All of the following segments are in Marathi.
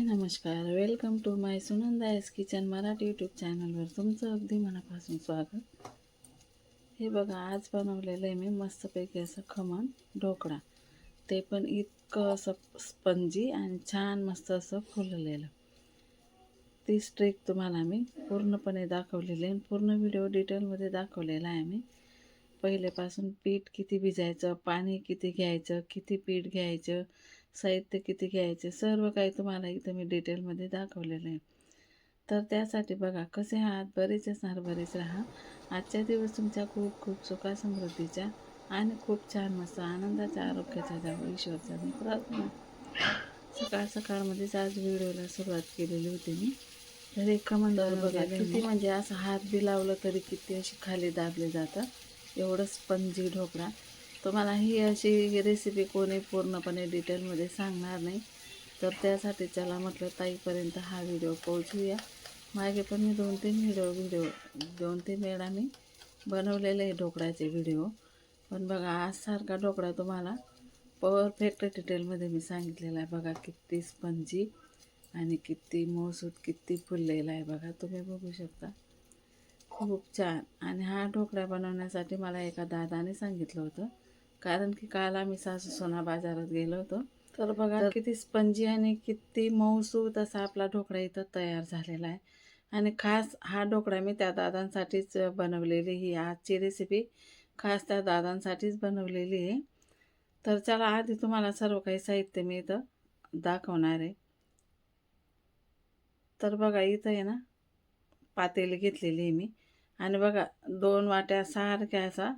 नमस्कार. Welcome to my Sunanda's kitchen Marathi YouTube चॅनलवर तुमचं अगदी मनापासून स्वागत. हे बघा, आज बनवलेलं आहे मी मस्तपैकी असं खमण ढोकळा, ते पण इतकं असं स्पंजी आणि छान मस्त असं फुललेलं. ती ट्रिक तुम्हाला मी पूर्णपणे दाखवलेली आहे. पूर्ण व्हिडिओ डिटेलमध्ये दाखवलेला आहे मी. पहिलेपासून पीठ किती भिजायचं, पाणी किती घ्यायचं, किती पीठ घ्यायचं, साहित्य किती घ्यायचे, सर्व काही तुम्हाला इथं मी डिटेलमध्ये दाखवलेलं आहे. तर त्यासाठी बघा, कसे आहात? बरेच असणार, बरेच राहा. आजच्या दिवस तुमच्या खूप खूप सुखा समृद्धीच्या आणि खूप छान मस्त आनंदाच्या आरोग्याच्या जावं, ईश्वरचा मी प्रार्थना. सकाळमध्येच आज व्हिडिओला सुरुवात केलेली होती मी. तर एक खमण बघा, किती म्हणजे असं हात बी लावलं तरी किती अशी खाली दाबले जातात, एवढं स्पंजी ढोकळा. तुम्हाला ही अशी रेसिपी कोणी पूर्णपणे डिटेलमध्ये सांगणार नाही. तर त्यासाठी चला म्हटलं ताईपर्यंत हा व्हिडिओ पोहोचूया. मागे पण मी दोन तीन वेळा मी बनवलेले आहे ढोकळ्याचे व्हिडिओ. पण बघा, आज सारखा ढोकळा तुम्हाला परफेक्ट डिटेलमध्ये मी सांगितलेला आहे. बघा किती स्पंजी आणि किती मऊसूत, किती फुललेला आहे. बघा, तुम्ही बघू शकता, खूप छान. आणि हा ढोकळा बनवण्यासाठी मला एका दादाने सांगितलं होतं, कारण की काल आम्ही सासू सोना बाजारात गेलो होतो. तर बघा किती स्पंजी आणि किती मऊसूत असा आपला ढोकळा इथं तयार झालेला आहे. आणि खास हा ढोकळा मी त्या दादांसाठीच बनवलेली, ही आजची रेसिपी खास त्या दादांसाठीच बनवलेली आहे. तर चला, आधी तुम्हाला सर्व काही साहित्य मी इथं दाखवणार आहे. तर बघा, इथं आहे ना पातेली घेतलेली आहे मी. आणि बघा, 2 वाट्या सारख्या असा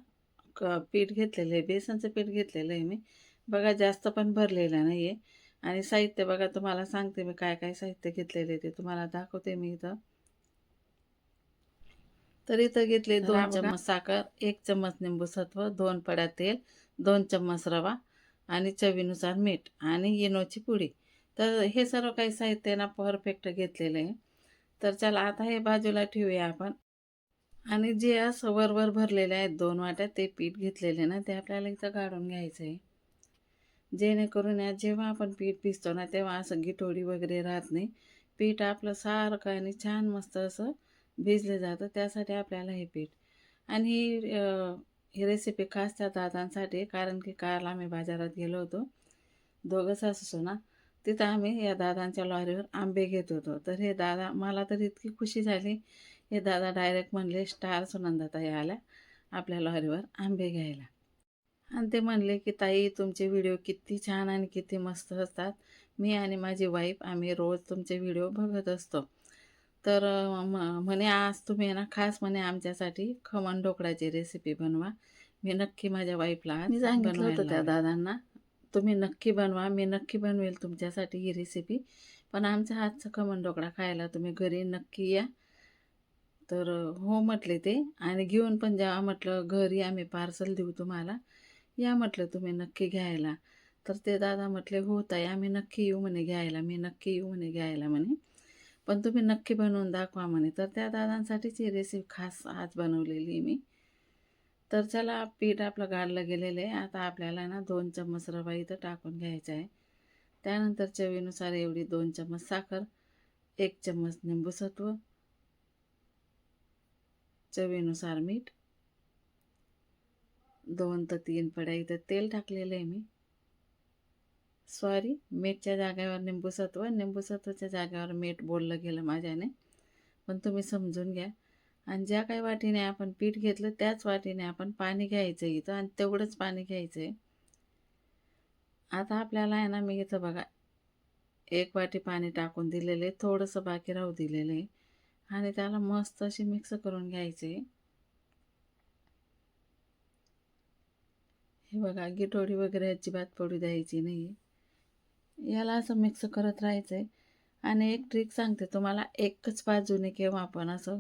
पीठ घेतलेलं आहे, बेसनचं पीठ घेतलेलं आहे मी. बघा, जास्त पण भरलेलं नाही आहे. आणि साहित्य बघा, तुम्हाला सांगते मी काय काय साहित्य घेतलेले ते तुम्हाला दाखवते मी इथं. तर इथं घेतले 2 चम्मच साखर, 1 चम्मच निंबू सत्व, 2 पड्या तेल, 2 चम्मच रवा आणि चवीनुसार मीठ आणि इनोची पुडी. तर हे सर्व काही साहित्य ना परफेक्ट घेतलेलं आहे. तर चला, आता हे बाजूला ठेवूया आपण. आणि जे असं वर भरलेले आहेत 2 वाट्या, ते पीठ घेतलेले ना, ते आपल्याला इथं काढून घ्यायचं आहे. जेणेकरून या जेव्हा आपण पीठ भिजतो ना, तेव्हा असं गिठोडी वगैरे राहत नाही. पीठ आपलं सारखं आणि छान मस्त असं भिजलं जातं. त्यासाठी आपल्याला हे पीठ. आणि ही रेसिपी खास त्या दादांसाठी, कारण की काल आम्ही बाजारात गेलो होतो, दोघं सासू-सुना. तिथं आम्ही या दादांच्या लॉरीवर आंबे घेत होतो. तर हे दादा, मला तर इतकी खुशी झाली. हे दादा डायरेक्ट म्हणले, स्टार सुनंदाताई आल्या आपल्या लॉरीवर आंबे घ्यायला. आणि ते म्हणले की ताई, तुमचे व्हिडिओ किती छान आणि किती मस्त असतात. मी आणि माझी वाईफ आम्ही रोज तुमचे व्हिडिओ बघत असतो. तर म्हणे आज तुम्ही ना खास म्हणे आमच्यासाठी खमण ढोकळ्याची रेसिपी बनवा. मी नक्की माझ्या वाईफला मी सांगितलं होतं त्या दादांना, तुम्ही नक्की बनवा, मी नक्की बनवेल तुमच्यासाठी ही रेसिपी. पण आमच्या हातचा खमण ढोकळा खायला तुम्ही घरी नक्की या. तर हो म्हटले ते. आणि घेऊन पण जेव्हा म्हटलं घरी आम्ही पार्सल देऊ तुम्हाला, या म्हटलं तुम्ही नक्की घ्यायला. तर ते दादा म्हटले, हो ताई, आम्ही नक्की येऊ म्हणे घ्यायला, मी नक्की येऊ म्हणे घ्यायला म्हणे, पण तुम्ही नक्की बनवून दाखवा म्हणे. तर त्या दादांसाठीच ही रेसिपी खास आज बनवलेली मी. तर चला, पीठ आपलं गाळलं गेलेलं आहे. आता आपल्याला ना 2 चम्मच रवा इथं टाकून घ्यायचा आहे. त्यानंतर चवीनुसार एवढी 2 चम्मच साखर, 1 चम्मच निंबूसत्व, चवीनुसार मीठ, 2 ते 3 पड्या इथं तेल टाकलेलं आहे मी. सॉरी, मीठच्या जागेवर निंबूसत्व, निंबूसत्वच्या जागेवर मीठ बोललं गेलं माझ्याने, पण तुम्ही समजून घ्या. आणि ज्या काही वाटीने आपण पीठ घेतलं त्याच वाटीने आपण पाणी घ्यायचं इथं, आणि तेवढंच पाणी घ्यायचं आहे. आता आपल्याला आहे ना, मी इथं बघा 1 वाटी पाणी टाकून दिलेलं आहे, थोडंसं बाकी राहू दिलेलं आहे. आणि त्याला मस्त अशी मिक्स करून घ्यायचे. हे बघा, गिठोडी वगैरे अजिबात पडू द्यायची नाही. याला असं मिक्स करत राहायचं आहे. आणि एक ट्रिक सांगते तुम्हाला, एकच बाजूने केव्हा आपण असं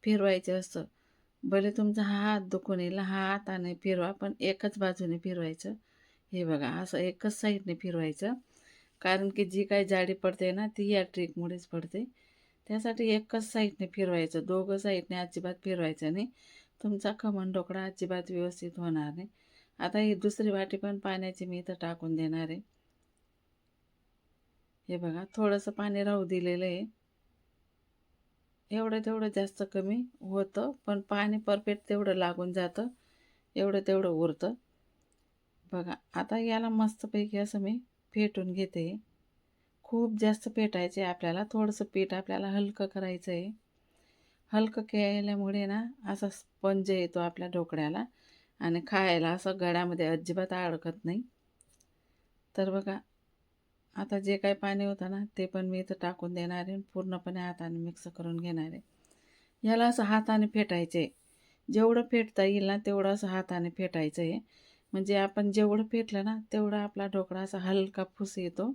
फिरवायचं असतं. भले तुमचा हा हात दुखून येईल, हा हाताने फिरवा, पण एकच बाजूने फिरवायचं. हे बघा, असं एकच साईडने फिरवायचं. कारण की जी काही जाडी पडते ना, ती या ट्रिकमुळेच पडते. त्यासाठी एकच साईडने फिरवायचं, दोघं साईडने अजिबात फिरवायचं नाही. तुमचा खमण ढोकळा अजिबात व्यवस्थित होणार नाही. आता ही दुसरी वाटी पण पाण्याची मी इथं टाकून देणार आहे. हे बघा थोडंसं पाणी राहू दिलेलं आहे. एवढं तेवढं जास्त कमी होतं, पण पाणी परफेक्ट तेवढं लागून जातं, एवढं तेवढं उरतं. बघा आता याला मस्तपैकी असं मी फेटून घेते. खूप जास्त फेटायचे आपल्याला, थोडंसं पीठ आपल्याला हलकं करायचं आहे. हलकं केल्यामुळे ना असा स्पंज येतो आपल्या ढोकळ्याला आणि खायला असं गळ्यामध्ये अजिबात अडकत नाही. तर बघा आता जे काही पाणी होतं ना ते पण मी इथं टाकून देणार आहे. पूर्णपणे हाताने मिक्स करून घेणार आहे. याला असं हाताने फेटायचं आहे. जेवढं फेटता येईल ना तेवढं असं हाताने फेटायचं आहे. म्हणजे आपण जेवढं फेटलं ना तेवढा आपला ढोकळा असा हलका फुस येतो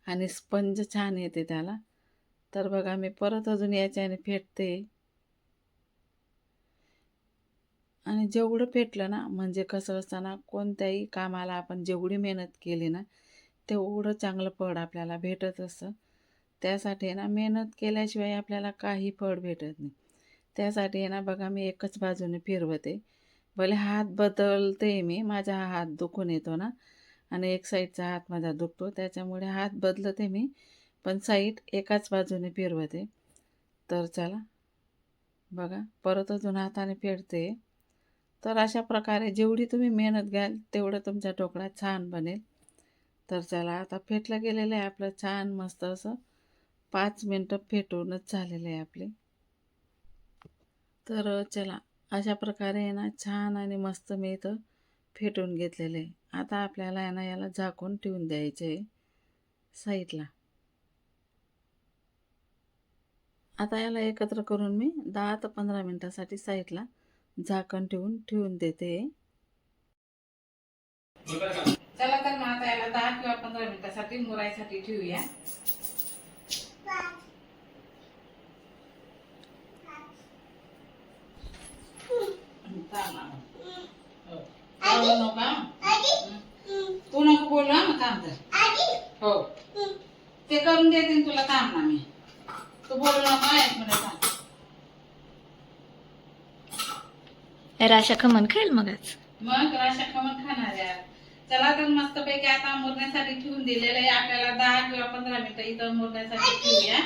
आणि स्पंज छान येते त्याला. तर बघा मी परत अजून याच्याने फेटते. आणि जेवढं फेटलं ना म्हणजे कसं असतं ना, कोणत्याही कामाला आपण जेवढी मेहनत केली ना तेवढं चांगलं फळ आपल्याला भेटत असतं. त्यासाठी आहे ना मेहनत केल्याशिवाय आपल्याला काही फळ भेटत नाही. त्यासाठी आहे ना बघा मी एकच बाजूने फिरवते. भले हात बदलते मी, माझा हा हात दुखून येतो ना आणि एक साईडचा हात माझा दुखतो, त्याच्यामुळे हात बदलते मी, पण साईड एकाच बाजूने फिरवते. तर चला बघा परत अजून हाताने फेडते. तर अशा प्रकारे जेवढी तुम्ही मेहनत घ्याल तेवढं तुमचा ढोकळा छान बनेल. तर चला आता फेटलं गेलेलं आहे आपलं छान मस्त असं. 5 मिनटं फेटूनच झालेले आहे आपले. तर चला अशा प्रकारे आहे ना छान आणि मस्त मी इथं फेटून घेतलेलं आहे. आता आपल्याला आहे ना याला झाकून ठेवून द्यायचे आहे साईडला. आता याला एकत्र करून मी 10 ते 15 मिनटासाठी साईडला झाकण ठेवून देते. चला तर मग आता याला 10 किंवा 15 मिनिटासाठी मुरायसाठी ठेवूया. तू नको बोलू मग काम कर. हो ते करून देते तुला काम ना मी. तू बोलू नको. 1 मिनिट थांब. राशा खमण खाईल मगच. मग राशा खमण खाणार यार. चला तर मस्तपैकी आता मुरण्यासाठी ठेवून दिलेलं आहे. आपल्याला 10 किंवा 15 मिनिटं इथं मुरण्यासाठी ठेवूया.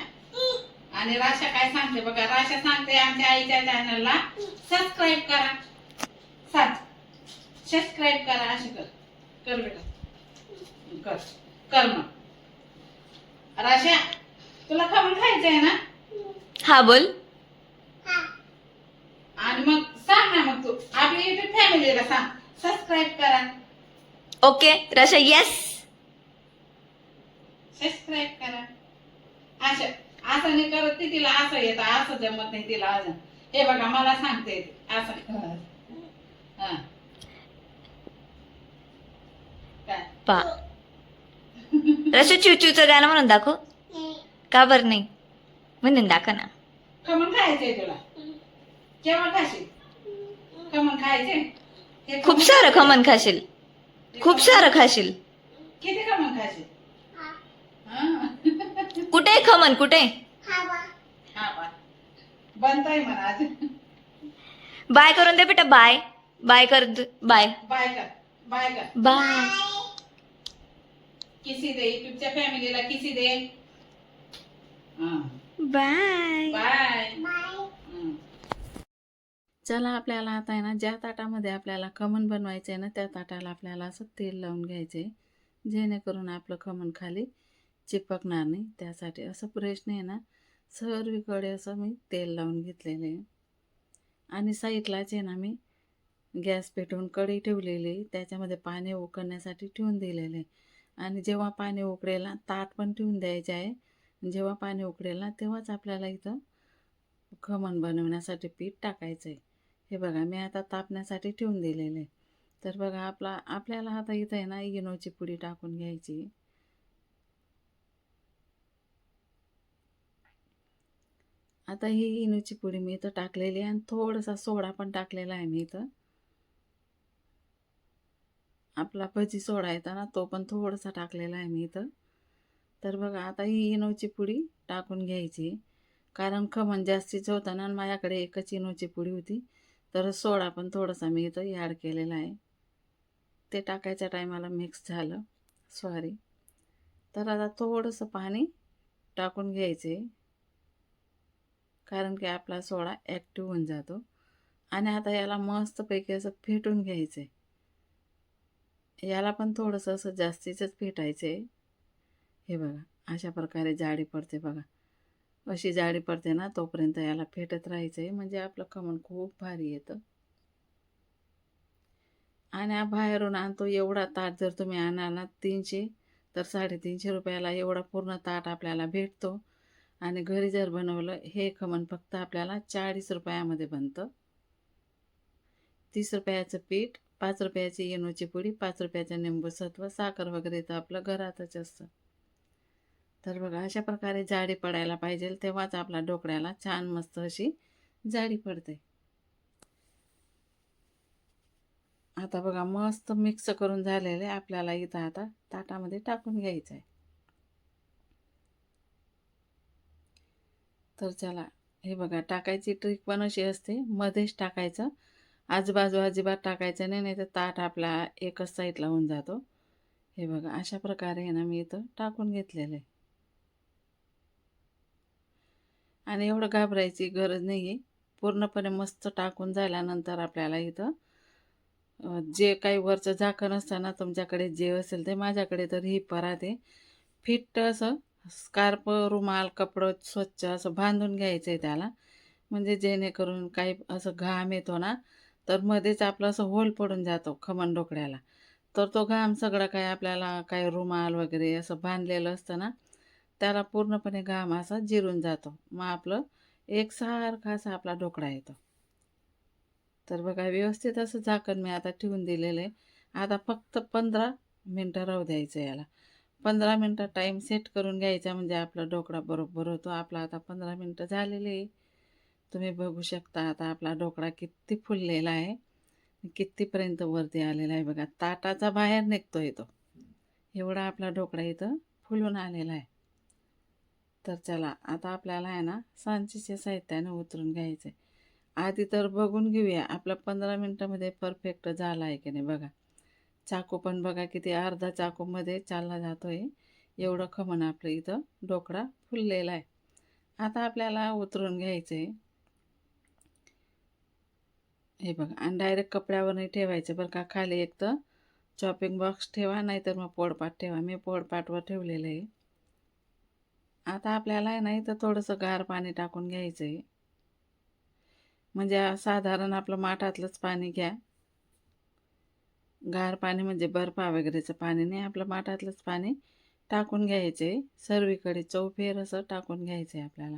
आणि राशा काय सांगते बघा. राशा सांगते आमच्या आईच्या चॅनलला सबस्क्राईब करा. सबस्क्राईब करा. अशी कर बेटा. कर मग. राशा तुला खमण खायचं आहे ना? हा बोल. आणि मग सांग ना मग तू आपल्या युट्यूब फॅमिलीला सांग सबस्क्राईब करा. Okay Rasha yes. सबस्क्राईब करा. असं नाही करत ती, तिला असं येतं, असं जमत नाही तिला अजून. हे बघा मला सांगते असं. हा पा राशा चिवचिवचं गाणं म्हणून दाखव. का बरं नाही म्हणून दाखव ना. खमण खायचंय तुला? केव्हा खाशील खमण खायचे? खूप सारं खमण खाशील. खूप सारं खाशील. किती खमण खाशील? कुठे खमण कुठे? हा बनताय म्हणा आज. बाय करून दे बेटा. बाय बाय कर. बाय बाय कर. बाय कर. बाय. किसी दे युट्यूबच्या फॅमिलीला किसी दे. Bye bye. चला आपल्याला आता आहे ना ज्या ताटामध्ये आपल्याला खमण बनवायचं आहे ना त्या ताटाला आपल्याला असं तेल लावून घ्यायचं आहे, जेणेकरून आपलं खमण खाली चिपकणार नाही. त्यासाठी असं ब्रशने आहे ना सर्वीकडे असं मी तेल लावून घेतलेलं आहे. आणि साईडलाच आहे ना मी गॅस पेटवून कढई ठेवलेली, त्याच्यामध्ये पाणी उकळण्यासाठी ठेवून दिलेलं आहे. आणि जेव्हा पाणी उकळेल ना ताट पण ठेवून द्यायचे आहे. जेव्हा पाणी उकळेल ना तेव्हाच आपल्याला इथं खमण बनवण्यासाठी पीठ टाकायचं आहे. हे बघा मी आता तापण्यासाठी ठेवून दिलेलं आहे. तर बघा आपल्याला आता इथं आहे ना इनोची पुडी टाकून घ्यायची. आता ही इनोची पुडी मी इथं टाकलेली आहे आणि थोडासा सोडा पण टाकलेला आहे मी इथं. आपला भजी सोडा येतो ना तो पण थोडासा टाकलेला आहे मी इथं. तर बघा आता ही इनोची पुडी टाकून घ्यायची, कारण खमण जास्तीचं होतं ना आणि माझ्याकडे एकच इनोची पुडी होती. तर सोडा पण थोडासा मी इथं ॲड केलेला आहे. ते टाकायच्या टायमाला मिक्स झालं, सॉरी. तर आता थोडंसं पाणी टाकून घ्यायचे, कारण की आपला सोडा ॲक्टिव्ह होऊन जातो. आणि आता याला मस्तपैकी असं फेटून घ्यायचं आहे. याला पण थोडंसं असं जास्तीचंच फेटायचं आहे. हे बघा, अशा प्रकारे जाडी पडते बघा. अशी जाडी पडते ना, तोपर्यंत याला फेटत राहायचं आहे, म्हणजे आपलं खमण खूप भारी येतं. आणि बाहेरून आणतो एवढा ताट जर तुम्ही आणाल ना 300 तर 350 रुपयाला एवढा पूर्ण ताट आपल्याला भेटतो. आणि घरी जर बनवलं हे खमण फक्त आपल्याला 40 रुपयामध्ये बनतं. 30 रुपयाचं पीठ, 5 रुपयाची इनोची पुडी, 5 रुपयाचं निंबू सत्व, साखर वगैरे तर आपलं घरातच असतं. तर बघा, अशा प्रकारे जाडी पडायला पाहिजे, तेव्हाच आपला ढोकळ्याला छान मस्त अशी जाडी पडते. आता बघा, मस्त मिक्स करून झालेले आपल्याला इथं आता ताटामध्ये टाकून घ्यायचं आहे. तर चला, हे बघा, टाकायची ट्रिक पण अशी असते, मध्येच टाकायचं, आजूबाजू अजिबात टाकायचं नाही, नाही तर ताट आपला एकच साईडला होऊन जातो. हे बघा, अशा प्रकारे आहे ना मी इथं टाकून घेतलेलं आहे. आणि एवढं घाबरायची गरज नाही आहे. पूर्णपणे मस्त टाकून झाल्यानंतर आपल्याला इथं जे काही वरचं झाकण असतं ना, तुमच्याकडे जे असेल ते, माझ्याकडे तर ही परात आहे, फिट्ट असं स्कार्फ, रुमाल, कपडं स्वच्छ असं बांधून घ्यायचं आहे त्याला, म्हणजे जेणेकरून काही असं घाम येतो ना, तर मध्येच आपलं असं होल पडून जातो खमण ढोकळ्याला. तर तो घाम सगळं काय आपल्याला काय रुमाल वगैरे असं बांधलेलं असतं ना, त्याला पूर्णपणे घाम असा जिरून जातो. मग आपलं एकसारखा असा आपला ढोकळा येतो. तर बघा, व्यवस्थित असं झाकण मी आता ठेवून दिलेलं आहे. आता फक्त 15 मिनटं राहू द्यायचं याला. 15 मिनटं टाईम सेट करून घ्यायचा, म्हणजे आपला ढोकळा बरोबर होतो. आपला आता 15 मिनटं झालेले आहे. तुम्ही बघू शकता आता आपला ढोकळा किती फुललेला आहे, कितीपर्यंत वरती आलेला आहे बघा. ताटाचा बाहेर निघतोय तो, एवढा आपला ढोकळा इथं फुलून आलेला आहे. तर चला, आता आपल्याला आहे ना सांचीच्या साहित्याने उतरून घ्यायचं आहे. आधी तर बघून घेऊया आपला 15 मिनटामध्ये परफेक्ट झाला आहे की नाही. बघा, चाकू पण बघा किती अर्धा चाकूमध्ये चालला जातोय, एवढं खमण आपलं इथं ढोकळा फुललेला आहे. आता आपल्याला उतरून घ्यायचं आहे. हे बघा, आणि डायरेक्ट कपड्यावर नाही ठेवायचं बरं का. खाली एक तर चॉपिंग बॉक्स ठेवा, नाहीतर मग पोळपाट ठेवा. मी पोळपाटवर ठेवलेलं आहे. आता आपल्याला आहे नाही तर थोडंसं गार पाणी टाकून घ्यायचं आहे, म्हणजे साधारण आपलं माठातलंच पाणी घ्या. गार पाणी म्हणजे बर्फा वगैरेचं पाणी नाही, आपलं माठातलंच पाणी टाकून घ्यायचं आहे. सर्वीकडे चौफेर असं टाकून घ्यायचं आहे आपल्याला.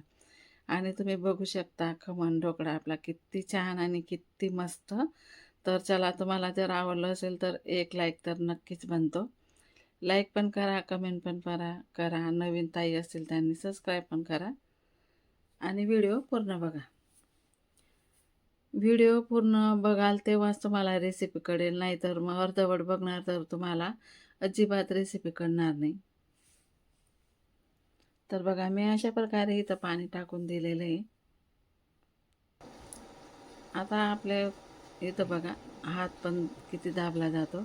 आणि तुम्ही बघू शकता खमण ढोकळा आपला किती छान आणि किती मस्त. तर चला, तुम्हाला जर आवडलं असेल तर एक लाईक तर नक्कीच बनतो. लाईक पण करा, कमेंट पण करा. नवीन ताई असतील त्यांनी सबस्क्राईब पण करा. आणि व्हिडिओ पूर्ण बघा. व्हिडिओ पूर्ण बघाल तेव्हाच तुम्हाला रेसिपी कळेल, नाहीतर मग अर्धवट बघणार तर तुम्हाला अजिबात रेसिपी कळणार नाही. तर बघा, मी अशा प्रकारे इथं पाणी टाकून दिलेलं आहे. आता आपल्या इथं बघा, हात पण किती दाबला जातो.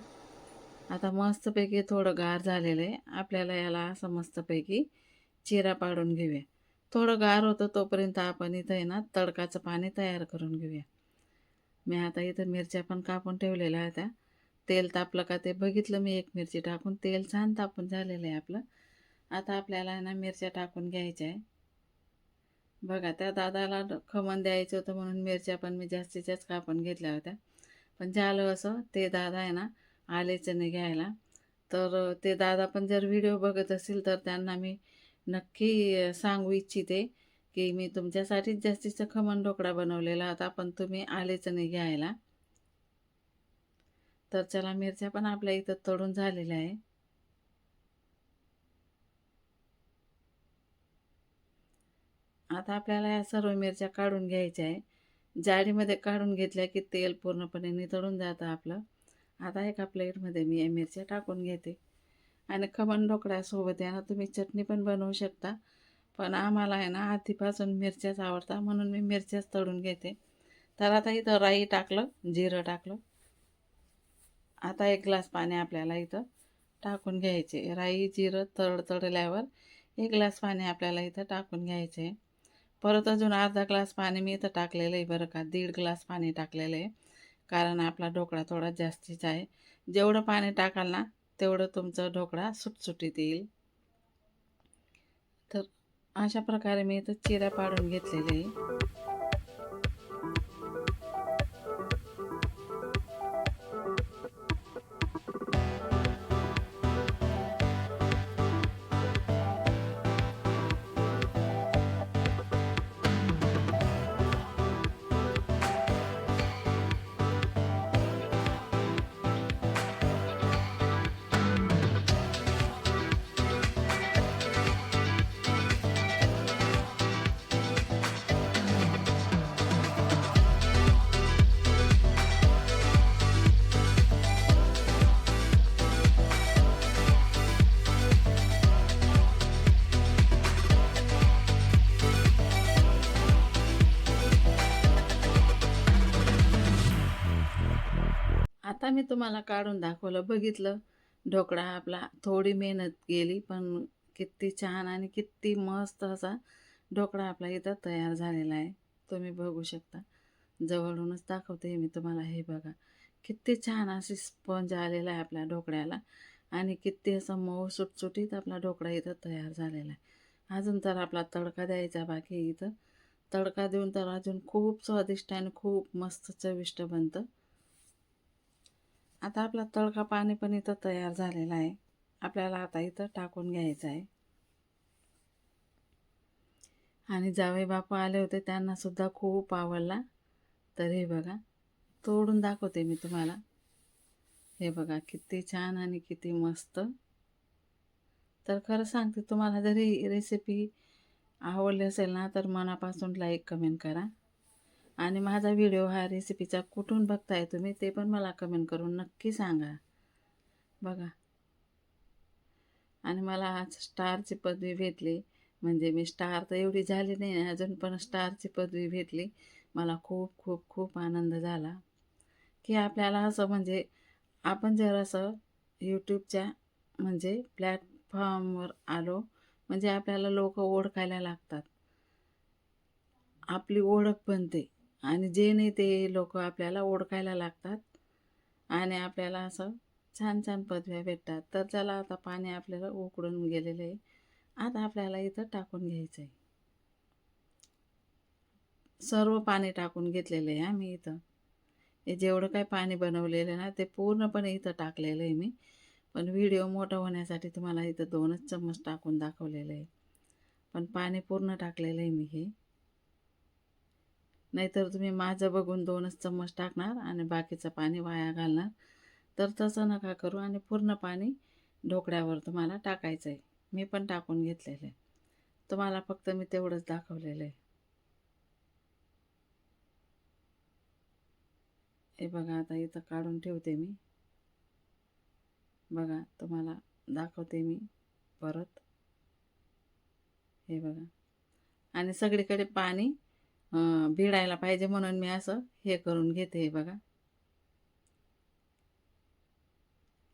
आता मस्तपैकी थोडं गार झालेलं आहे. आपल्याला याला असं मस्तपैकी चिरा पाडून घेऊया. थोडं गार होतं तोपर्यंत आपण इथं आहे ना तडकाचं पाणी तयार करून घेऊया. मी आता इथं मिरच्या पण कापून ठेवलेल्या होत्या. तेल तापलं का ते बघितलं मी, एक मिरची टाकून. तेल छान तापून झालेलं आहे आपलं. आता आपल्याला आहे ना मिरच्या टाकून घ्यायच्या आहे. बघा, त्या दादाला खमण द्यायचं होतं म्हणून मिरच्या पण मी जास्तीच्याच कापून घेतल्या होत्या. पण झालं असं, ते दादा आहे ना आलेच नाही घ्यायला. तर ते दादा पण जर व्हिडिओ बघत असतील तर त्यांना मी नक्की सांगू इच्छिते की मी तुमच्यासाठीच जास्तीचा खमण ढोकळा बनवलेला होता, पण तुम्ही आलेच नाही घ्यायला. तर चला, मिरच्या पण आपल्या इथं तळून झालेल्या आहे. आता आपल्याला या सर्व मिरच्या काढून घ्यायच्या आहे. जाळीमध्ये काढून घेतल्या की तेल पूर्णपणे निथळून जातं आपलं. आता एका प्लेटमध्ये मी या मिरच्या टाकून घेते. आणि खमण ढोकळ्यासोबत आहे ना तुम्ही चटणी पण बनवू शकता, पण आम्हाला आहे ना आधीपासून मिरच्याच आवडतात म्हणून मी मिरच्याच तळून घेते. तर आता इथं राई टाकलं, जिरं टाकलं. आता 1 ग्लास पाणी आपल्याला इथं टाकून घ्यायचे. राई जिरं तडतडल्यावर 1 ग्लास पाणी आपल्याला इथं टाकून घ्यायचं आहे. परत अजून अर्धा ग्लास पाणी मी इथं टाकलेलं आहे बरं का. 1.5 ग्लास पाणी टाकलेलं आहे, कारण आपला ढोकळा थोडा जास्तीचा आहे. जेवढं पाणी टाकाल ना तेवढं तुमचा ढोकळा सुटसुटीत येईल. तर अशा प्रकारे मी इथं चिऱ्या पाडून घेतलेले आहे. आता मी तुम्हाला काढून दाखवलं, बघितलं ढोकळा आपला. थोडी मेहनत गेली, पण किती छान आणि किती मस्त असा ढोकळा आपला इथं तयार झालेला आहे. तुम्ही बघू शकता. जवळूनच दाखवते मी तुम्हाला. हे बघा किती छान अशी स्पंज आलेला आहे आपल्या ढोकळ्याला आणि किती असं मऊ सुटसुटीत आपला ढोकळा इथं तयार झालेला आहे. अजून तर आपला तडका द्यायचा बाकी आहे इथं. तडका देऊन तर अजून खूप स्वादिष्ट आणि खूप मस्त चविष्ट बनतं. आता आपला तडका पाणी पण इथं तयार झालेला आहे. आपल्याला आता इथं टाकून घ्यायचं आहे. आणि जावई बापू आले होते, त्यांना सुद्धा खूप आवडला. तर हे बघा, तोडून दाखवते मी तुम्हाला. हे बघा किती छान आणि किती मस्त. तर खरं सांगते तुम्हाला, जरी रेसिपी आवडली असेल ना तर मनापासून लाईक कमेंट करा. आणि माझा व्हिडिओ हा रेसिपीचा कुठून बघताय तुम्ही ते पण मला कमेंट करून नक्की सांगा. बघा, आणि मला आज स्टारची पदवी भेटली. म्हणजे मी स्टार तर एवढी झाली नाही अजून, पण स्टारची पदवी भेटली. मला खूप खूप खूप आनंद झाला की आपल्याला असं म्हणजे आपण जर असं यूट्यूबच्या म्हणजे प्लॅटफॉर्मवर आलो म्हणजे आपल्याला लोक ओळखायला लागतात. आपली ओळख बनते आणि जे नाही ते लोक आपल्याला ओळखायला लागतात आणि आपल्याला असं छान छान पदव्या भेटतात. तर चला, आता पाणी आपल्याला उकळून गेलेलं आहे. आता आपल्याला इथं टाकून घ्यायचं आहे. सर्व पाणी टाकून घेतलेलं आहे मी इथं. हे जेवढं काय पाणी बनवलेलं आहे ना ते पूर्णपणे इथं टाकलेलं आहे मी. पण व्हिडिओ मोठा होण्यासाठी तुम्हाला इथं 2च चम्मच टाकून दाखवलेलं आहे. पण पाणी पूर्ण टाकलेलं आहे मी हे. नाहीतर तुम्ही माझं बघून 2च चम्मच टाकणार आणि बाकीचं पाणी वाया घालणार. तर तसं नका करू आणि पूर्ण पाणी ढोकळ्यावर तुम्हाला टाकायचं आहे. मी पण टाकून घेतलेलं आहे. तुम्हाला फक्त मी तेवढंच दाखवलेलं आहे. हे बघा, आता इथं काढून ठेवते मी. बघा, तुम्हाला दाखवते मी परत. हे बघा, आणि सगळीकडे पाणी भिडायला पाहिजे म्हणून मी असं हे करून घेते. हे बघा,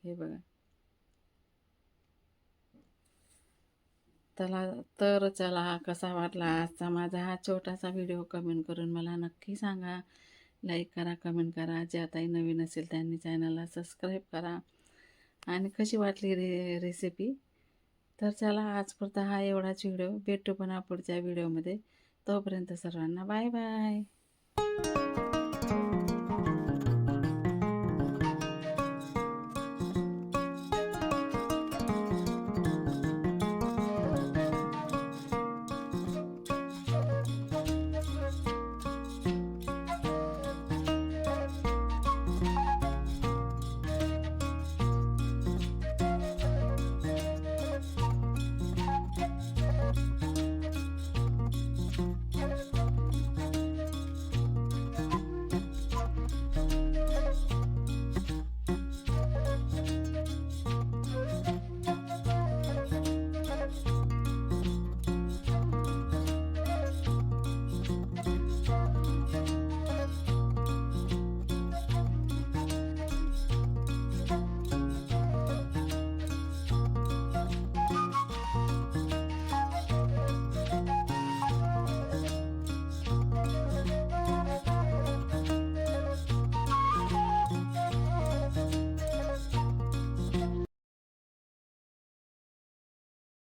हे बघा. तर चला, कसा वाटला आजचा माझा हा छोटासा व्हिडिओ कमेंट करून मला नक्की सांगा. लाईक करा, कमेंट करा. जे आताही नवीन असेल त्यांनी चॅनलला सबस्क्राईब करा. आणि कशी वाटली रेसिपी. तर चला, आजपुरता हा एवढाच व्हिडिओ. भेटू पुन्हा पुढच्या व्हिडिओमध्ये. तोपर्यंत सर्वांना बाय बाय.